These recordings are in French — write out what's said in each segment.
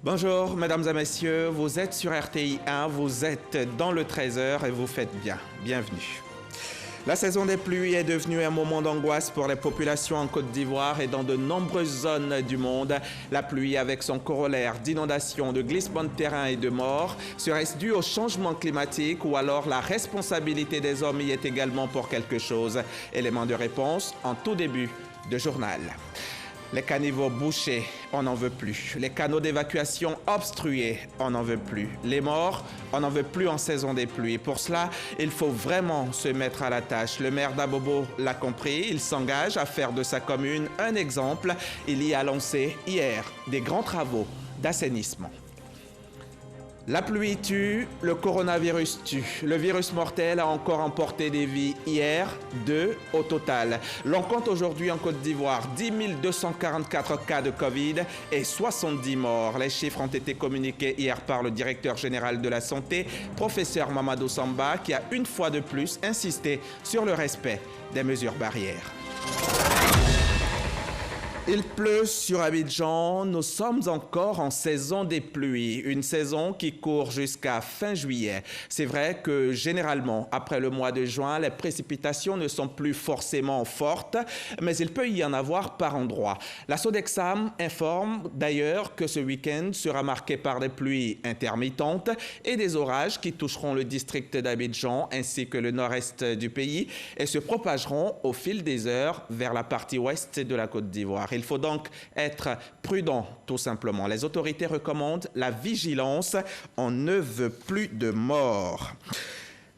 Bonjour, mesdames et messieurs, vous êtes sur RTI 1, vous êtes dans le 13h et vous faites bien. Bienvenue. La saison des pluies est devenue un moment d'angoisse pour les populations en Côte d'Ivoire et dans de nombreuses zones du monde. La pluie, avec son corollaire d'inondations, de glissements de terrain et de morts, serait-ce dû au changement climatique ou alors la responsabilité des hommes y est également pour quelque chose? Élément de réponse en tout début de journal. Les caniveaux bouchés, on n'en veut plus. Les canaux d'évacuation obstrués, on n'en veut plus. Les morts, on n'en veut plus en saison des pluies. Pour cela, il faut vraiment se mettre à la tâche. Le maire d'Abobo l'a compris, il s'engage à faire de sa commune un exemple. Il y a lancé hier des grands travaux d'assainissement. La pluie tue, le coronavirus tue. Le virus mortel a encore emporté des vies hier, 2 au total. L'on compte aujourd'hui en Côte d'Ivoire 10 244 cas de Covid et 70 morts. Les chiffres ont été communiqués hier par le directeur général de la santé, professeur Mamadou Samba, qui a une fois de plus insisté sur le respect des mesures barrières. Il pleut sur Abidjan, nous sommes encore en saison des pluies, une saison qui court jusqu'à fin juillet. C'est vrai que généralement, après le mois de juin, les précipitations ne sont plus forcément fortes, mais il peut y en avoir par endroits. La Sodexam informe d'ailleurs que ce week-end sera marqué par des pluies intermittentes et des orages qui toucheront le district d'Abidjan ainsi que le nord-est du pays et se propageront au fil des heures vers la partie ouest de la Côte d'Ivoire. Il faut donc être prudent, tout simplement. Les autorités recommandent la vigilance. On ne veut plus de morts.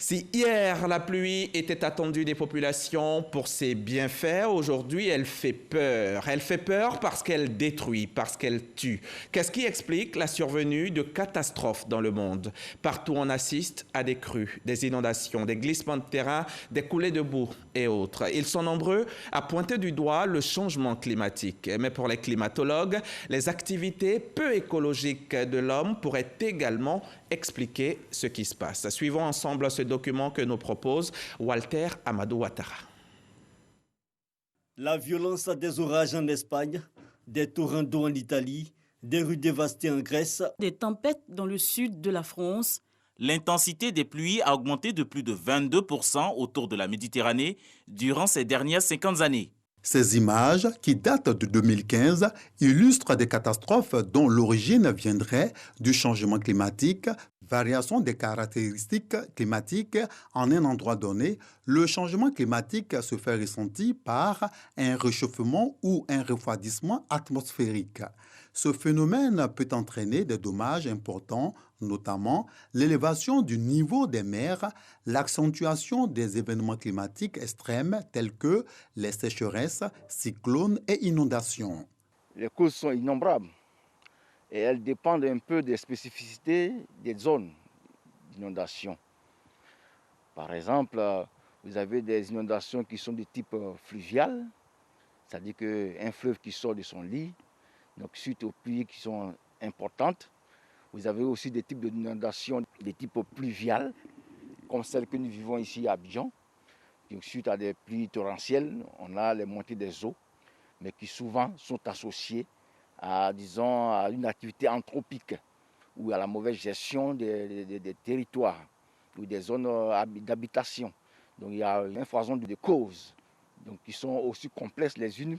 Si hier, la pluie était attendue des populations pour ses bienfaits, aujourd'hui, elle fait peur. Elle fait peur parce qu'elle détruit, parce qu'elle tue. Qu'est-ce qui explique la survenue de catastrophes dans le monde? Partout, on assiste à des crues, des inondations, des glissements de terrain, des coulées de boue et autres. Ils sont nombreux à pointer du doigt le changement climatique. Mais pour les climatologues, les activités peu écologiques de l'homme pourraient également expliquer ce qui se passe. Suivons ensemble ce document que nous propose Walter Amadou Ouattara. La violence des orages en Espagne, des torrents d'eau en Italie, des rues dévastées en Grèce, des tempêtes dans le sud de la France. L'intensité des pluies a augmenté de plus de 22% autour de la Méditerranée durant ces dernières 50 années. Ces images, qui datent de 2015, illustrent des catastrophes dont l'origine viendrait du changement climatique, variation des caractéristiques climatiques en un endroit donné. Le changement climatique se fait ressentir par un réchauffement ou un refroidissement atmosphérique. Ce phénomène peut entraîner des dommages importants, notamment l'élévation du niveau des mers, l'accentuation des événements climatiques extrêmes tels que les sécheresses, cyclones et inondations. Les causes sont innombrables et elles dépendent un peu des spécificités des zones d'inondation. Par exemple, vous avez des inondations qui sont de type fluvial, c'est-à-dire qu'un fleuve qui sort de son lit, donc suite aux pluies qui sont importantes. Vous avez aussi des types d'inondations de type pluvial, comme celles que nous vivons ici à Abidjan. Donc, suite à des pluies torrentielles, on a les montées des eaux, mais qui souvent sont associées à, disons, à une activité anthropique ou à la mauvaise gestion des territoires ou des zones d'habitation. Donc il y a une foison de causes donc, qui sont aussi complexes les unes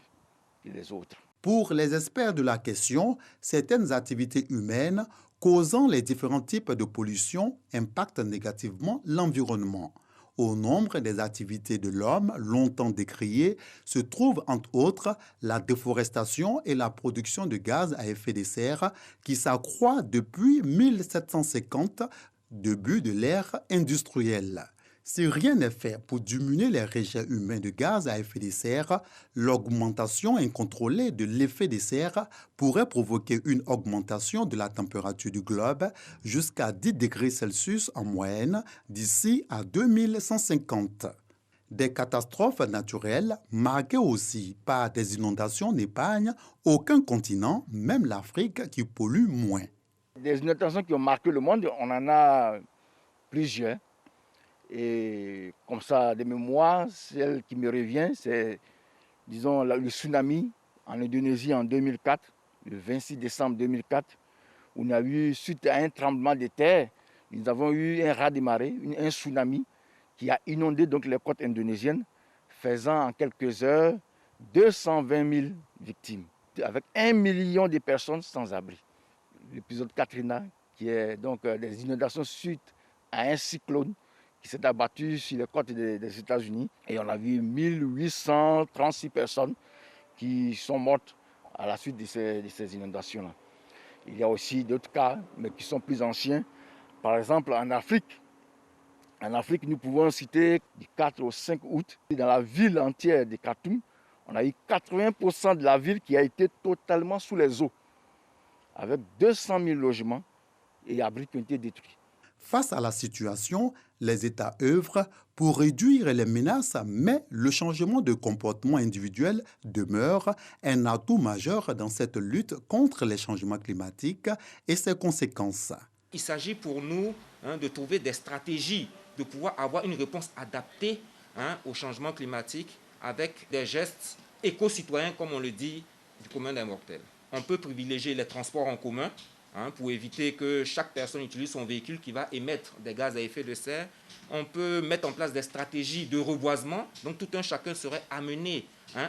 que les autres. Pour les experts de la question, certaines activités humaines causant les différents types de pollution impactent négativement l'environnement. Au nombre des activités de l'homme, longtemps décriées, se trouvent entre autres la déforestation et la production de gaz à effet de serre qui s'accroît depuis 1750, début de l'ère industrielle. Si rien n'est fait pour diminuer les rejets humains de gaz à effet de serre, l'augmentation incontrôlée de l'effet de serre pourrait provoquer une augmentation de la température du globe jusqu'à 10 degrés Celsius en moyenne d'ici à 2150. Des catastrophes naturelles, marquées aussi par des inondations, n'épargnent aucun continent, même l'Afrique qui pollue moins. Des inondations qui ont marqué le monde, on en a plusieurs. Et comme ça, de mémoire, celle qui me revient, c'est, disons, le tsunami en Indonésie en 2004, le 26 décembre 2004, où il y a eu, suite à un tremblement de terre, nous avons eu un raz-de-marée, un tsunami qui a inondé donc les côtes indonésiennes, faisant en quelques heures 220 000 victimes, avec 1 million de personnes sans abri. L'épisode Katrina, qui est donc des inondations suite à un cyclone qui s'est abattu sur les côtes des États-Unis. Et on a vu 1836 personnes qui sont mortes à la suite de ces inondations-là. Il y a aussi d'autres cas, mais qui sont plus anciens. Par exemple, en Afrique, nous pouvons citer du 4 au 5 août, dans la ville entière de Khartoum, on a eu 80% de la ville qui a été totalement sous les eaux, avec 200 000 logements et abris qui ont été détruits. Face à la situation, les États œuvrent pour réduire les menaces, mais le changement de comportement individuel demeure un atout majeur dans cette lutte contre les changements climatiques et ses conséquences. Il s'agit pour nous de trouver des stratégies, de pouvoir avoir une réponse adaptée au changement climatique avec des gestes éco-citoyens, comme on le dit, du commun des mortels. On peut privilégier les transports en commun pour éviter que chaque personne utilise son véhicule qui va émettre des gaz à effet de serre. On peut mettre en place des stratégies de reboisement. Donc tout un chacun serait amené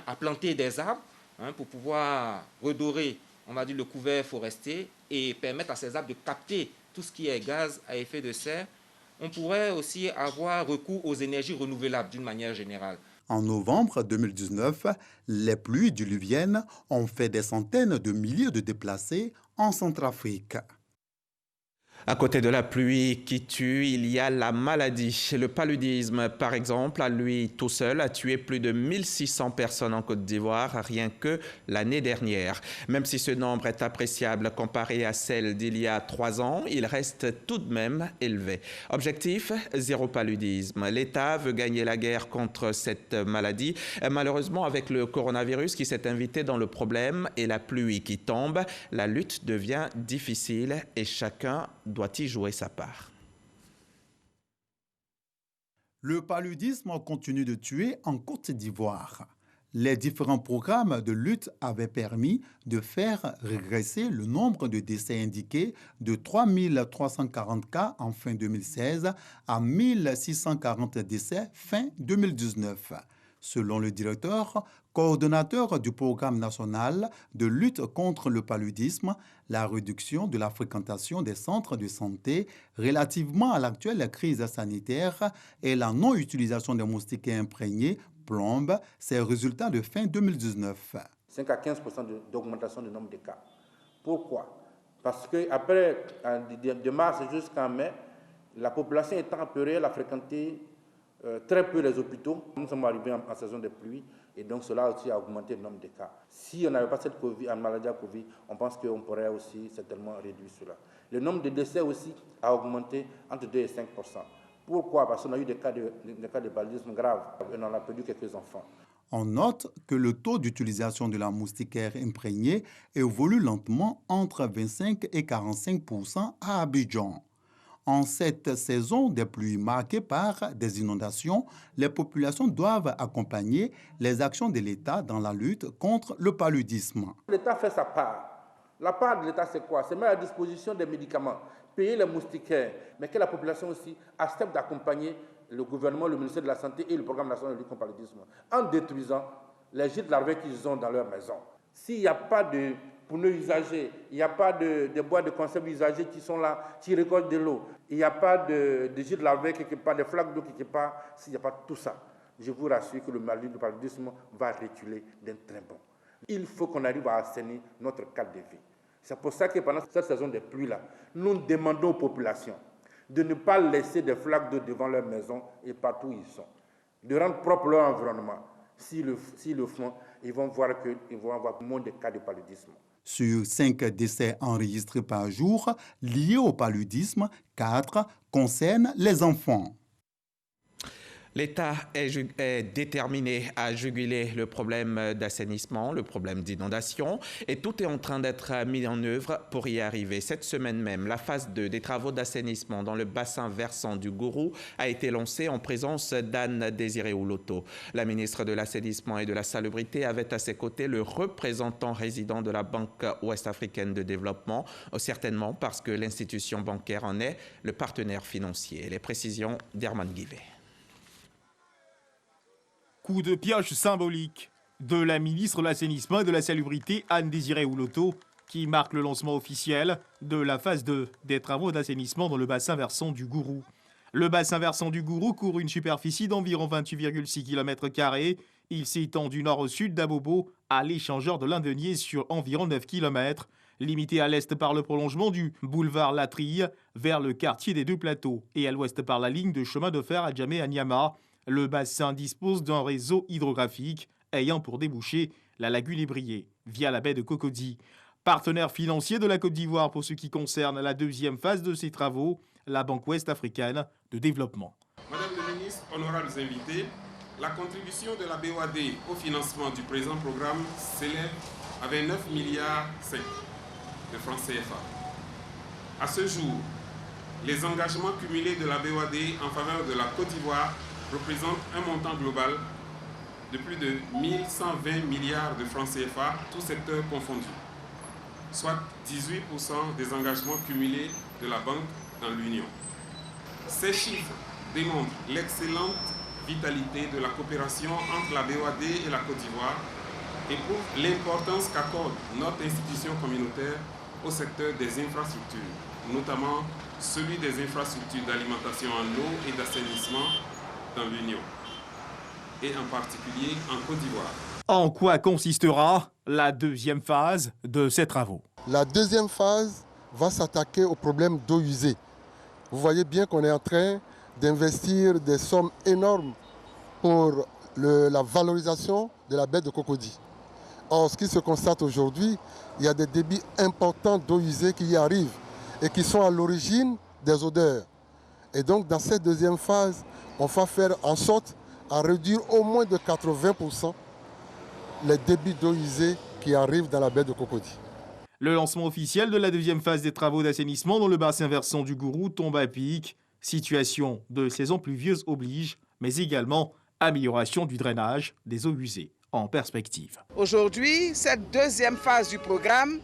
à planter des arbres pour pouvoir redorer, on va dire, le couvert forestier et permettre à ces arbres de capter tout ce qui est gaz à effet de serre. On pourrait aussi avoir recours aux énergies renouvelables d'une manière générale. En novembre 2019, les pluies diluviennes ont fait des centaines de milliers de déplacés en Centrafrique. À côté de la pluie qui tue, il y a la maladie. Le paludisme, par exemple, à lui tout seul, a tué plus de 1600 personnes en Côte d'Ivoire, rien que l'année dernière. Même si ce nombre est appréciable comparé à celle d'il y a 3 ans, il reste tout de même élevé. Objectif, zéro paludisme. L'État veut gagner la guerre contre cette maladie. Malheureusement, avec le coronavirus qui s'est invité dans le problème et la pluie qui tombe, la lutte devient difficile et chacun doit y jouer sa part. Le paludisme continue de tuer en Côte d'Ivoire. Les différents programmes de lutte avaient permis de faire régresser le nombre de décès indiqués de 3 340 cas en fin 2016 à 1 640 décès fin 2019. Selon le directeur, coordonnateur du programme national de lutte contre le paludisme, la réduction de la fréquentation des centres de santé relativement à l'actuelle crise sanitaire et la non-utilisation des moustiquaires imprégnés plombe ces résultats de fin 2019. 5 à 15% d'augmentation du nombre de cas. Pourquoi? Parce qu'après, de mars jusqu'en mai, la population étant apeurée, elle a fréquenté très peu les hôpitaux. Nous sommes arrivés en saison de pluie et donc cela aussi a augmenté le nombre de cas. Si on n'avait pas cette maladie à Covid, on pense qu'on pourrait aussi certainement réduire cela. Le nombre de décès aussi a augmenté entre 2 et 5%. Pourquoi? Parce qu'on a eu des cas de paludisme graves et on a perdu quelques enfants. On note que le taux d'utilisation de la moustiquaire imprégnée évolue lentement entre 25 et 45% à Abidjan. En cette saison des pluies marquées par des inondations, les populations doivent accompagner les actions de l'État dans la lutte contre le paludisme. L'État fait sa part. La part de l'État, c'est quoi? C'est mettre à disposition des médicaments, payer les moustiquaires, mais que la population aussi accepte d'accompagner le gouvernement, le ministère de la Santé et le programme national de lutte contre le paludisme en détruisant les gîtes larvaires qu'ils ont dans leur maison. S'il n'y a pas de pneus usagés, il n'y a pas de boîtes de conserve usagées qui sont là, qui récoltent de l'eau, il n'y a pas de gîtes larvaires quelque part, de flaques d'eau quelque part, s'il n'y a pas tout ça, je vous rassure que le paludisme va reculer d'un train bon. Il faut qu'on arrive à assainir notre cadre de vie. C'est pour ça que pendant cette saison des pluies-là, nous demandons aux populations de ne pas laisser des flaques d'eau devant leur maison et partout où ils sont, de rendre propre leur environnement. S'ils le font, ils vont voir qu'ils vont avoir moins de cas de paludisme. Sur 5 décès enregistrés par jour liés au paludisme, 4 concernent les enfants. L'État est déterminé à juguler le problème d'assainissement, le problème d'inondation, et tout est en train d'être mis en œuvre pour y arriver. Cette semaine même, la phase 2 des travaux d'assainissement dans le bassin versant du Gourou a été lancée en présence d'Anne Désiré Ouloto. La ministre de l'Assainissement et de la Salubrité avait à ses côtés le représentant résident de la Banque ouest-africaine de développement, certainement parce que l'institution bancaire en est le partenaire financier. Les précisions d'Herman Guivet. Coup de pioche symbolique de la ministre de l'Assainissement et de la Salubrité, Anne Désiré Ouloto, qui marque le lancement officiel de la phase 2 des travaux d'assainissement dans le bassin versant du Gourou. Le bassin versant du Gourou couvre une superficie d'environ 28,6 km². Il s'étend du nord au sud d'Abobo à l'échangeur de l'Indenier sur environ 9 km, limité à l'est par le prolongement du boulevard Latrille vers le quartier des Deux Plateaux et à l'ouest par la ligne de chemin de fer à Djamé à Niama. Le bassin dispose d'un réseau hydrographique ayant pour débouché la lagune Ébrié via la baie de Cocody. Partenaire financier de la Côte d'Ivoire pour ce qui concerne la deuxième phase de ces travaux, la Banque ouest-africaine de développement. Madame la ministre, honorables invités, la contribution de la BOAD au financement du présent programme s'élève à 29 milliards de francs CFA. À ce jour, les engagements cumulés de la BOAD en faveur de la Côte d'Ivoire représente un montant global de plus de 1120 milliards de francs CFA, tous secteurs confondus, soit 18% des engagements cumulés de la Banque dans l'Union. Ces chiffres démontrent l'excellente vitalité de la coopération entre la BOAD et la Côte d'Ivoire et prouvent l'importance qu'accorde notre institution communautaire au secteur des infrastructures, notamment celui des infrastructures d'alimentation en eau et d'assainissement dans l'Union, et en particulier en Côte d'Ivoire. En quoi consistera la deuxième phase de ces travaux? La deuxième phase va s'attaquer au problème d'eau usée. Vous voyez bien qu'on est en train d'investir des sommes énormes pour la valorisation de la baie de Cocody. Or, ce qui se constate aujourd'hui, il y a des débits importants d'eau usée qui y arrivent et qui sont à l'origine des odeurs. Et donc, dans cette deuxième phase, on va faire en sorte à réduire au moins de 80% les débits d'eau usée qui arrivent dans la baie de Cocody. Le lancement officiel de la deuxième phase des travaux d'assainissement dans le bassin versant du Gourou tombe à pic. Situation de saison pluvieuse oblige, mais également amélioration du drainage des eaux usées en perspective. Aujourd'hui, cette deuxième phase du programme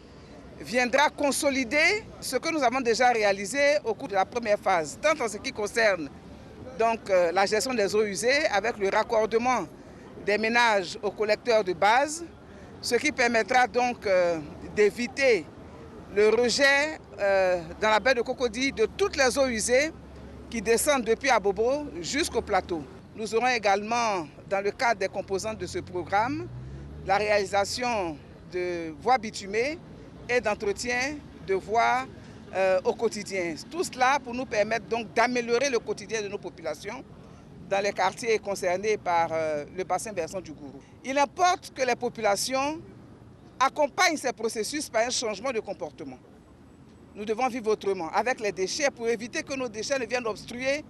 viendra consolider ce que nous avons déjà réalisé au cours de la première phase, tant en ce qui concerne donc la gestion des eaux usées avec le raccordement des ménages aux collecteurs de base, ce qui permettra donc d'éviter le rejet dans la baie de Cocody de toutes les eaux usées qui descendent depuis Abobo jusqu'au plateau. Nous aurons également, dans le cadre des composantes de ce programme, la réalisation de voies bitumées et d'entretien de voies au quotidien. Tout cela pour nous permettre donc d'améliorer le quotidien de nos populations dans les quartiers concernés par le bassin versant du Gourou. Il importe que les populations accompagnent ces processus par un changement de comportement. Nous devons vivre autrement avec les déchets pour éviter que nos déchets ne viennent obstruer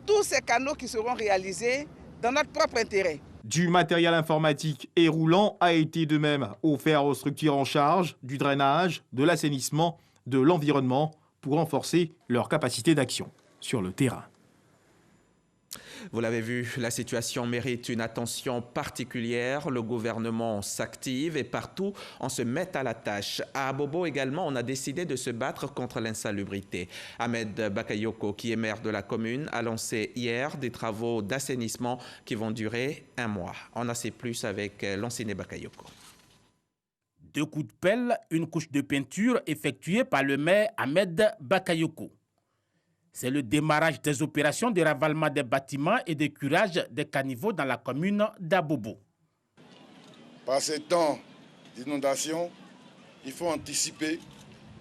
tous ces canaux qui seront réalisés dans notre propre intérêt. Du matériel informatique et roulant a été de même offert aux structures en charge du drainage, de l'assainissement, de l'environnement pour renforcer leur capacité d'action sur le terrain. Vous l'avez vu, la situation mérite une attention particulière. Le gouvernement s'active et partout, on se met à la tâche. À Abobo également, on a décidé de se battre contre l'insalubrité. Ahmed Bakayoko, qui est maire de la commune, a lancé hier des travaux d'assainissement qui vont durer 1 mois. On en sait plus avec Lanciné Bakayoko. 2 coups de pelle, une couche de peinture effectuée par le maire Ahmed Bakayoko. C'est le démarrage des opérations de ravalement des bâtiments et de curage des caniveaux dans la commune d'Abobo. Par ces temps d'inondation, il faut anticiper,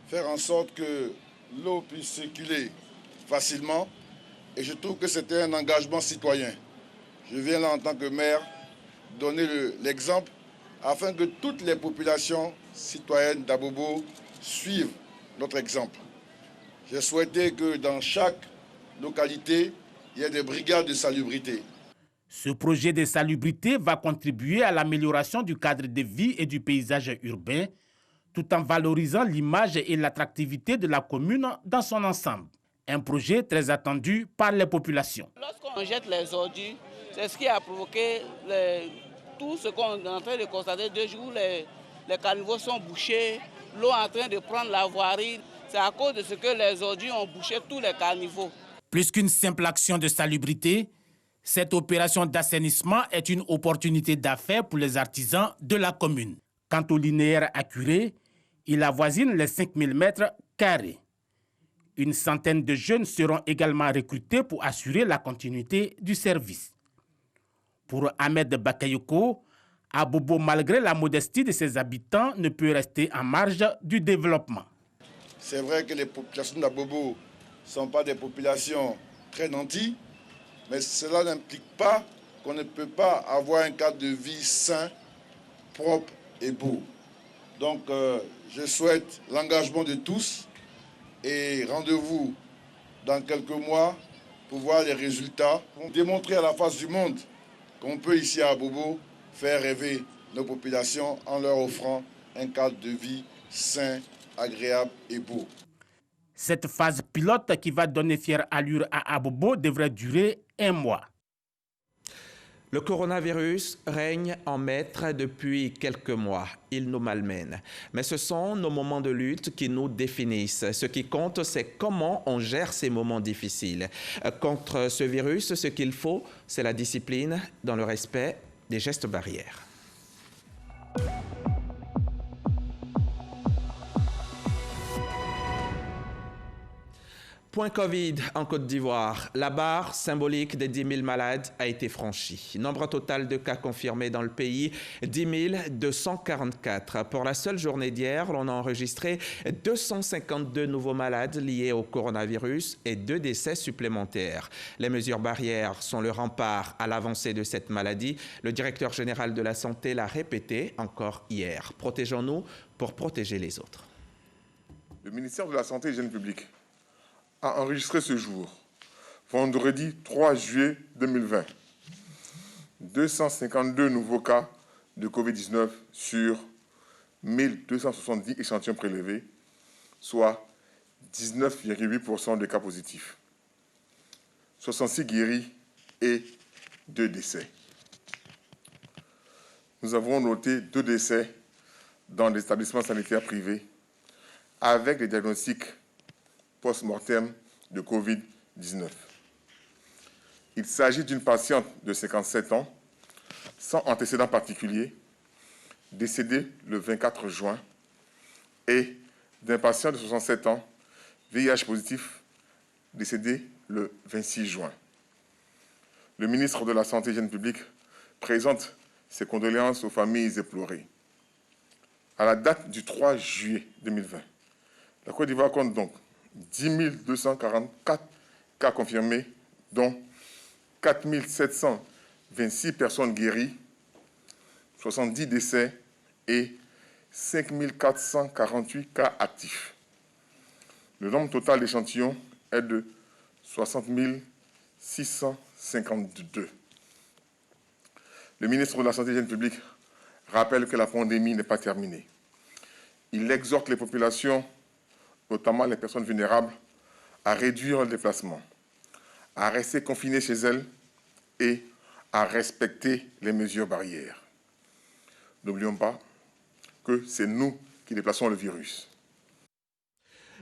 faire en sorte que l'eau puisse circuler facilement. Et je trouve que c'était un engagement citoyen. Je viens là en tant que maire donner l'exemple afin que toutes les populations citoyennes d'Abobo suivent notre exemple. J'ai souhaité que dans chaque localité, il y ait des brigades de salubrité. Ce projet de salubrité va contribuer à l'amélioration du cadre de vie et du paysage urbain, tout en valorisant l'image et l'attractivité de la commune dans son ensemble. Un projet très attendu par les populations. Lorsqu'on jette les ordures, c'est ce qui a provoqué tout ce qu'on est en train de constater 2 jours. Les caniveaux sont bouchés, l'eau est en train de prendre la voirie. C'est à cause de ce que les ordures ont bouché tous les caniveaux. Plus qu'une simple action de salubrité, cette opération d'assainissement est une opportunité d'affaires pour les artisans de la commune. Quant au linéaire accuré, il avoisine les 5000 mètres carrés. Une centaine de jeunes seront également recrutés pour assurer la continuité du service. Pour Ahmed Bakayoko, Abobo, malgré la modestie de ses habitants, ne peut rester en marge du développement. C'est vrai que les populations d'Abobo ne sont pas des populations très nanties, mais cela n'implique pas qu'on ne peut pas avoir un cadre de vie sain, propre et beau. Donc je souhaite l'engagement de tous et rendez-vous dans quelques mois pour voir les résultats, pour démontrer à la face du monde qu'on peut ici à Abobo faire rêver nos populations en leur offrant un cadre de vie sain, agréable et beau. Cette phase pilote qui va donner fière allure à Abobo devrait durer 1 mois. Le coronavirus règne en maître depuis quelques mois. Il nous malmène. Mais ce sont nos moments de lutte qui nous définissent. Ce qui compte, c'est comment on gère ces moments difficiles. Contre ce virus, ce qu'il faut, c'est la discipline dans le respect des gestes barrières. Point Covid en Côte d'Ivoire. La barre symbolique des 10 000 malades a été franchie. Nombre total de cas confirmés dans le pays, 10 244. Pour la seule journée d'hier, l'on a enregistré 252 nouveaux malades liés au coronavirus et 2 décès supplémentaires. Les mesures barrières sont le rempart à l'avancée de cette maladie. Le directeur général de la Santé l'a répété encore hier. Protégeons-nous pour protéger les autres. Le ministère de la Santé et de l'Hygiène publique a enregistré ce jour, vendredi 3 juillet 2020, 252 nouveaux cas de Covid-19 sur 1270 échantillons prélevés, soit 19,8% des cas positifs, 66 guéris et 2 décès. Nous avons noté 2 décès dans des établissements sanitaires privés avec des diagnostics post-mortem de Covid-19. Il s'agit d'une patiente de 57 ans, sans antécédent particulier, décédée le 24 juin, et d'un patient de 67 ans, VIH positif, décédé le 26 juin. Le ministre de la Santé et de l'Hygiène publique présente ses condoléances aux familles éplorées. À la date du 3 juillet 2020, la Côte d'Ivoire compte donc 10 244 cas confirmés, dont 4 726 personnes guéries, 70 décès et 5 448 cas actifs. Le nombre total d'échantillons est de 60 652. Le ministre de la Santé et de l'Hygiène publique rappelle que la pandémie n'est pas terminée. Il exhorte les populations, notamment les personnes vulnérables, à réduire le déplacement, à rester confinées chez elles et à respecter les mesures barrières. N'oublions pas que c'est nous qui déplaçons le virus.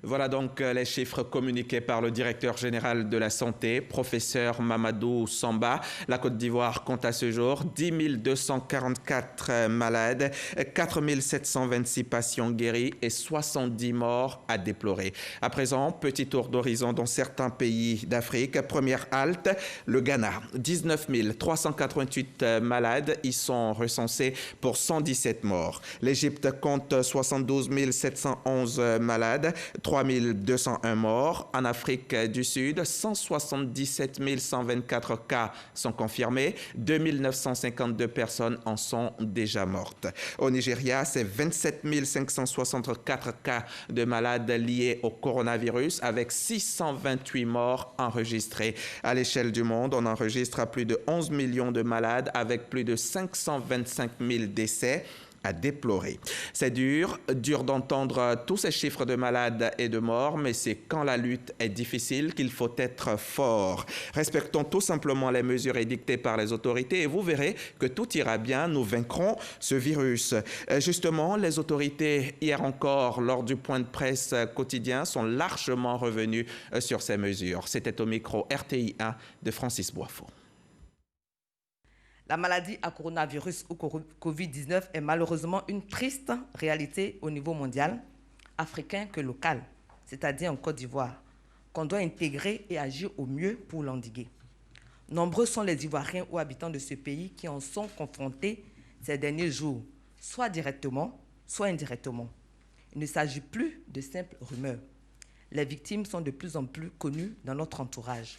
Voilà donc les chiffres communiqués par le directeur général de la Santé, professeur Mamadou Samba. La Côte d'Ivoire compte à ce jour 10 244 malades, 4 726 patients guéris et 70 morts à déplorer. À présent, petit tour d'horizon dans certains pays d'Afrique. Première halte, le Ghana. 19 388 malades y sont recensés pour 117 morts. L'Égypte compte 72 711 malades, 3201 morts. En Afrique du Sud, 177 124 cas sont confirmés. 2952 personnes en sont déjà mortes. Au Nigeria, c'est 27 564 cas de malades liés au coronavirus avec 628 morts enregistrés. À l'échelle du monde, on enregistre plus de 11 millions de malades avec plus de 525 000 décès à déplorer. C'est dur d'entendre tous ces chiffres de malades et de morts, mais c'est quand la lutte est difficile qu'il faut être fort. Respectons tout simplement les mesures édictées par les autorités et vous verrez que tout ira bien, nous vaincrons ce virus. Justement, les autorités, hier encore, lors du point de presse quotidien, sont largement revenues sur ces mesures. C'était au micro RTI 1 de Francis Boifo. La maladie à coronavirus ou Covid-19 est malheureusement une triste réalité au niveau mondial, africain que local, c'est-à-dire en Côte d'Ivoire, qu'on doit intégrer et agir au mieux pour l'endiguer. Nombreux sont les Ivoiriens ou habitants de ce pays qui en sont confrontés ces derniers jours, soit directement, soit indirectement. Il ne s'agit plus de simples rumeurs. Les victimes sont de plus en plus connues dans notre entourage.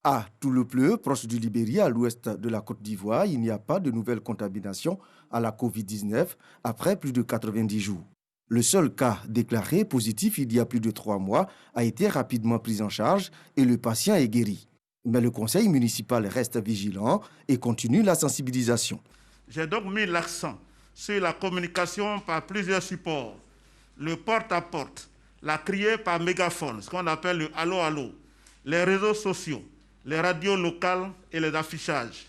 À Touloupleu, proche du Libéria, à l'ouest de la Côte d'Ivoire, il n'y a pas de nouvelles contaminations à la Covid-19 après plus de 90 jours. Le seul cas déclaré positif il y a plus de 3 mois a été rapidement pris en charge et le patient est guéri. Mais le conseil municipal reste vigilant et continue la sensibilisation. J'ai donc mis l'accent sur la communication par plusieurs supports, le porte-à-porte, la criée par mégaphone, ce qu'on appelle le allô-allô, les réseaux sociaux, les radios locales et les affichages.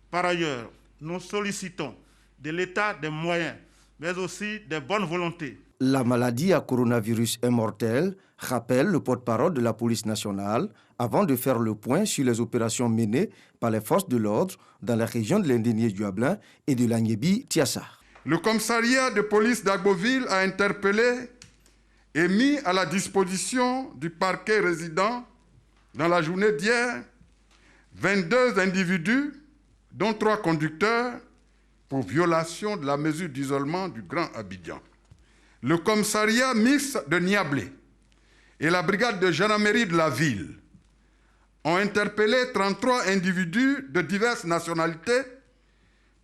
Par ailleurs, nous sollicitons de l'État des moyens, mais aussi des bonnes volontés. La maladie à coronavirus est mortelle, rappelle le porte-parole de la police nationale, avant de faire le point sur les opérations menées par les forces de l'ordre dans la région de l'Indénié-du-Ablin et de l'Agnébi-Tiassa. Le commissariat de police d'Agboville a interpellé et mis à la disposition du parquet résident dans la journée d'hier 22 individus, dont 3 conducteurs, pour violation de la mesure d'isolement du Grand Abidjan. Le commissariat mixte de Niablé et la brigade de gendarmerie de la ville ont interpellé 33 individus de diverses nationalités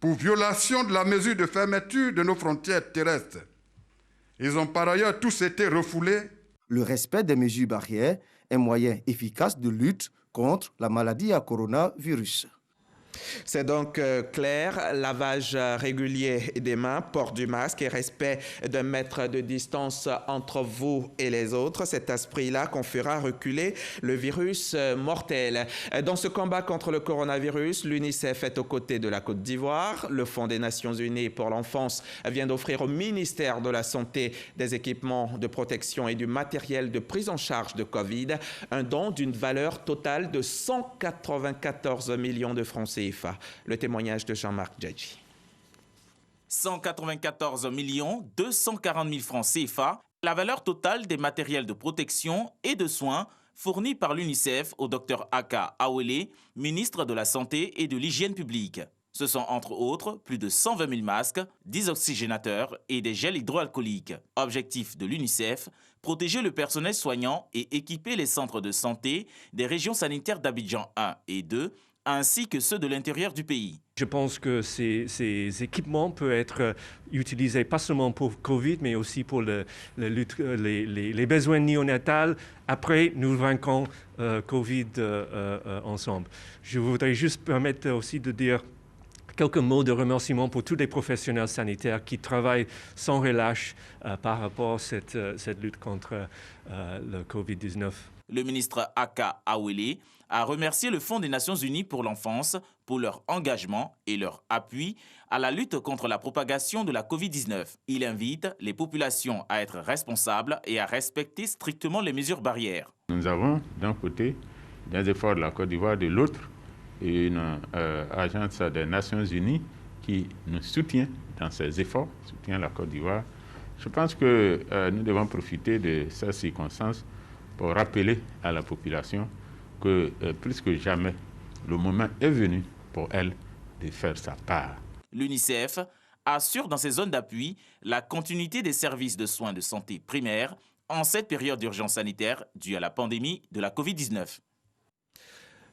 pour violation de la mesure de fermeture de nos frontières terrestres. Ils ont par ailleurs tous été refoulés. Le respect des mesures barrières est un moyen efficace de lutte contre la maladie à coronavirus. C'est donc clair, lavage régulier des mains, port du masque et respect d'un mètre de distance entre vous et les autres. C'est à ce prix-là qu'on fera reculer le virus mortel. Dans ce combat contre le coronavirus, l'UNICEF est aux côtés de la Côte d'Ivoire. Le Fonds des Nations Unies pour l'enfance vient d'offrir au ministère de la Santé des équipements de protection et du matériel de prise en charge de Covid, un don d'une valeur totale de 194 millions de francs CFA. Le témoignage de Jean-Marc Djadji. 194 240 000 francs CFA, la valeur totale des matériels de protection et de soins fournis par l'UNICEF au Dr Aka Awele, ministre de la Santé et de l'Hygiène publique. Ce sont entre autres plus de 120 000 masques, 10 oxygénateurs et des gels hydroalcooliques. Objectif de l'UNICEF, protéger le personnel soignant et équiper les centres de santé des régions sanitaires d'Abidjan 1 et 2, ainsi que ceux de l'intérieur du pays. Je pense que ces équipements peuvent être utilisés pas seulement pour Covid, mais aussi pour les besoins néonatals. Après, nous vaincrons Covid ensemble. Je voudrais juste permettre aussi de dire quelques mots de remerciement pour tous les professionnels sanitaires qui travaillent sans relâche par rapport à cette lutte contre le Covid-19. Le ministre Aka Awele a remercié le Fonds des Nations Unies pour l'enfance pour leur engagement et leur appui à la lutte contre la propagation de la Covid-19. Il invite les populations à être responsables et à respecter strictement les mesures barrières. Nous avons d'un côté des efforts de la Côte d'Ivoire, de l'autre une agence des Nations Unies qui nous soutient dans ces efforts, soutient la Côte d'Ivoire. Je pense que nous devons profiter de ces circonstances pour rappeler à la population que plus que jamais, le moment est venu pour elle de faire sa part. L'UNICEF assure dans ses zones d'appui la continuité des services de soins de santé primaires en cette période d'urgence sanitaire due à la pandémie de la Covid-19.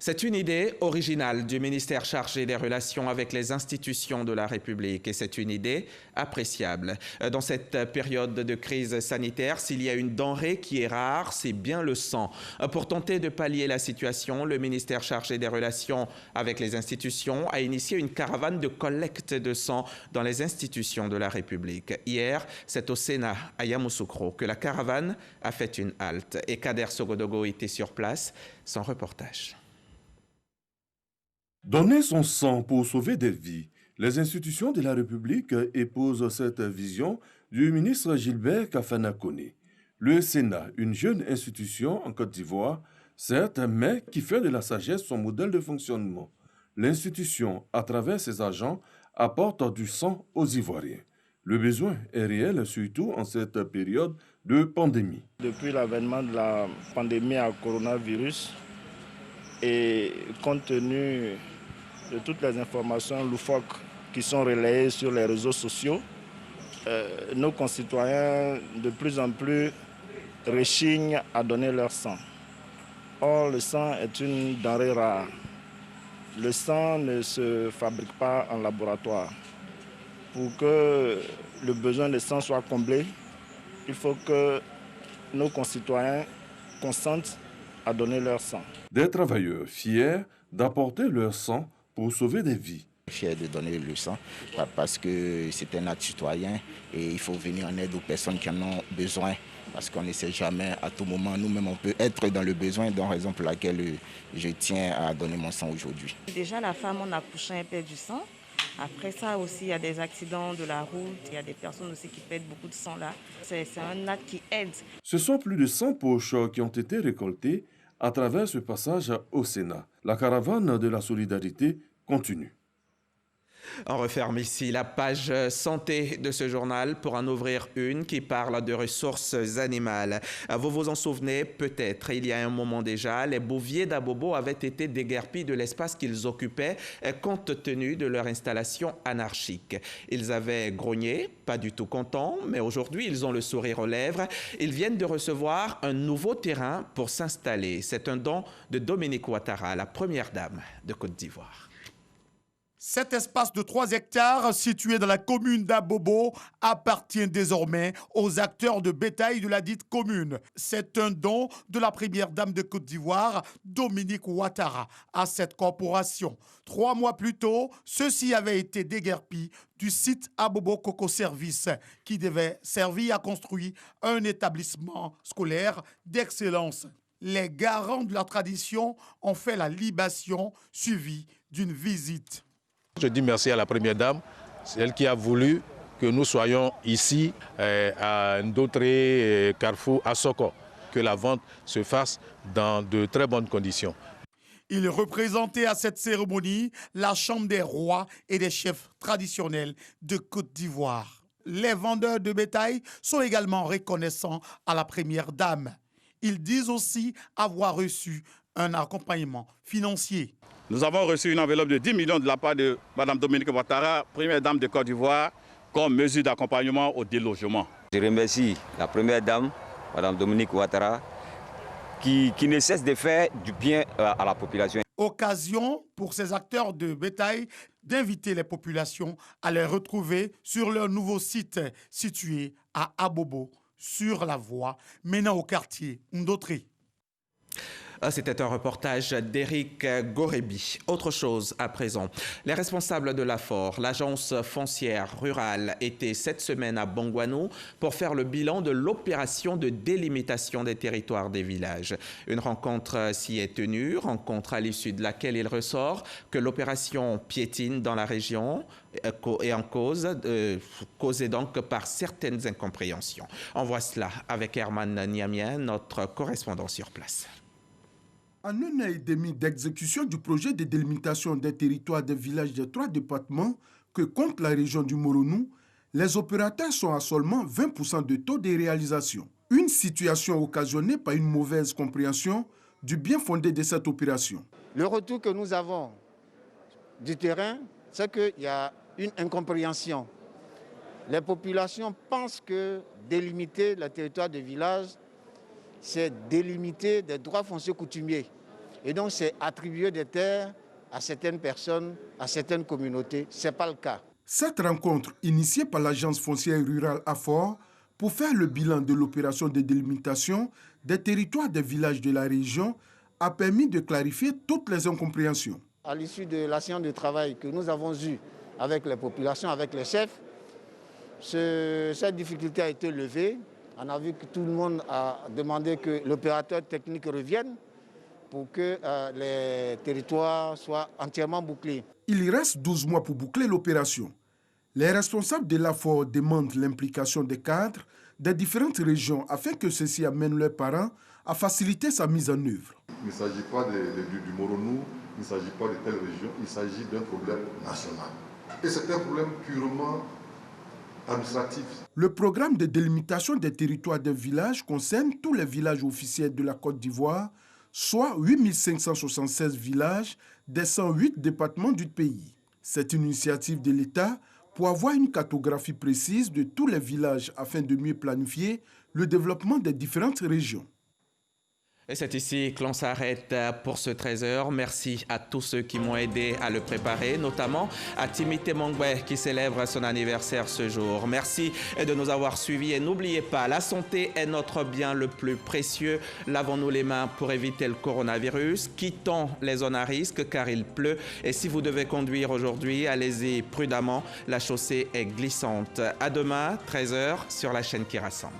C'est une idée originale du ministère chargé des relations avec les institutions de la République et c'est une idée appréciable. Dans cette période de crise sanitaire, s'il y a une denrée qui est rare, c'est bien le sang. Pour tenter de pallier la situation, le ministère chargé des relations avec les institutions a initié une caravane de collecte de sang dans les institutions de la République. Hier, c'est au Sénat, à Yamoussoukro, que la caravane a fait une halte et Kader Sogodogo était sur place. Son reportage. Donner son sang pour sauver des vies. Les institutions de la République épousent cette vision du ministre Gilbert Kafana Koné. Le Sénat, une jeune institution en Côte d'Ivoire, certes, mais qui fait de la sagesse son modèle de fonctionnement. L'institution, à travers ses agents, apporte du sang aux Ivoiriens. Le besoin est réel, surtout en cette période de pandémie. Depuis l'avènement de la pandémie à coronavirus, et compte tenu de toutes les informations loufoques qui sont relayées sur les réseaux sociaux, nos concitoyens de plus en plus rechignent à donner leur sang. Or, le sang est une denrée rare. Le sang ne se fabrique pas en laboratoire. Pour que le besoin de sang soit comblé, il faut que nos concitoyens consentent à donner leur sang. Des travailleurs fiers d'apporter leur sang pour sauver des vies. Fier de donner le sang parce que c'est un acte citoyen et il faut venir en aide aux personnes qui en ont besoin parce qu'on ne sait jamais, à tout moment, nous-mêmes on peut être dans le besoin, donc raison pour laquelle je tiens à donner mon sang aujourd'hui. Déjà la femme en accouchant elle perd du sang. Après ça aussi, il y a des accidents de la route, il y a des personnes aussi qui perdent beaucoup de sang là. C'est un acte qui aide. Ce sont plus de 100 poches qui ont été récoltées à travers ce passage au Sénat. La caravane de la solidarité continue. On referme ici la page santé de ce journal pour en ouvrir une qui parle de ressources animales. Vous vous en souvenez peut-être, il y a un moment déjà, les bouviers d'Abobo avaient été déguerpis de l'espace qu'ils occupaient compte tenu de leur installation anarchique. Ils avaient grogné, pas du tout contents, mais aujourd'hui ils ont le sourire aux lèvres. Ils viennent de recevoir un nouveau terrain pour s'installer. C'est un don de Dominique Ouattara, la première dame de Côte d'Ivoire. Cet espace de 3 hectares situé dans la commune d'Abobo appartient désormais aux acteurs de bétail de la dite commune. C'est un don de la première dame de Côte d'Ivoire, Dominique Ouattara, à cette corporation. 3 mois plus tôt, ceux-ci avaient été déguerpis du site Abobo Coco Service qui devait servir à construire un établissement scolaire d'excellence. Les garants de la tradition ont fait la libation suivie d'une visite. Je dis merci à la Première Dame, c'est elle qui a voulu que nous soyons ici à Ndotré, Carrefour, à Soko, que la vente se fasse dans de très bonnes conditions. Il représentait à cette cérémonie la Chambre des rois et des chefs traditionnels de Côte d'Ivoire. Les vendeurs de bétail sont également reconnaissants à la Première Dame. Ils disent aussi avoir reçu un accompagnement financier. Nous avons reçu une enveloppe de 10 millions de la part de Mme Dominique Ouattara, première dame de Côte d'Ivoire, comme mesure d'accompagnement au délogement. Je remercie la première dame, Mme Dominique Ouattara, qui ne cesse de faire du bien à la population. Occasion pour ces acteurs de bétail d'inviter les populations à les retrouver sur leur nouveau site situé à Abobo, sur la voie menant au quartier Ndotré. C'était un reportage d'Éric Gorebi. Autre chose à présent. Les responsables de l'AFOR, l'agence foncière rurale, étaient cette semaine à Bongouanou pour faire le bilan de l'opération de délimitation des territoires des villages. Une rencontre s'y est tenue, rencontre à l'issue de laquelle il ressort que l'opération piétine dans la région est en cause, causée donc par certaines incompréhensions. On voit cela avec Herman Niamien, notre correspondant sur place. En 1 an et demi d'exécution du projet de délimitation des territoires des villages des 3 départements que compte la région du Moronou, les opérateurs sont à seulement 20% de taux de réalisation. Une situation occasionnée par une mauvaise compréhension du bien fondé de cette opération. Le retour que nous avons du terrain, c'est qu'il y a une incompréhension. Les populations pensent que délimiter le territoire des villages, c'est délimiter des droits fonciers coutumiers. Et donc, c'est attribuer des terres à certaines personnes, à certaines communautés. Ce n'est pas le cas. Cette rencontre, initiée par l'Agence foncière rurale AFOR, pour faire le bilan de l'opération de délimitation des territoires des villages de la région, a permis de clarifier toutes les incompréhensions. À l'issue de la séance de travail que nous avons eue avec les populations, avec les chefs, cette difficulté a été levée. On a vu que tout le monde a demandé que l'opérateur technique revienne pour que les territoires soient entièrement bouclés. Il reste 12 mois pour boucler l'opération. Les responsables de l'AFOR demandent l'implication des cadres des différentes régions afin que ceux-ci amènent leurs parents à faciliter sa mise en œuvre. Il ne s'agit pas du Moronou, il ne s'agit pas de telle région, il s'agit d'un problème national. Et c'est un problème purement administratif. Le programme de délimitation des territoires des villages concerne tous les villages officiels de la Côte d'Ivoire, soit 8576 villages des 108 départements du pays. C'est une initiative de l'État pour avoir une cartographie précise de tous les villages afin de mieux planifier le développement des différentes régions. Et c'est ici que l'on s'arrête pour ce 13h. Merci à tous ceux qui m'ont aidé à le préparer, notamment à Timité Mongwe qui célèbre son anniversaire ce jour. Merci de nous avoir suivis et n'oubliez pas, la santé est notre bien le plus précieux. Lavons-nous les mains pour éviter le coronavirus. Quittons les zones à risque car il pleut. Et si vous devez conduire aujourd'hui, allez-y prudemment. La chaussée est glissante. À demain, 13h sur la chaîne qui rassemble.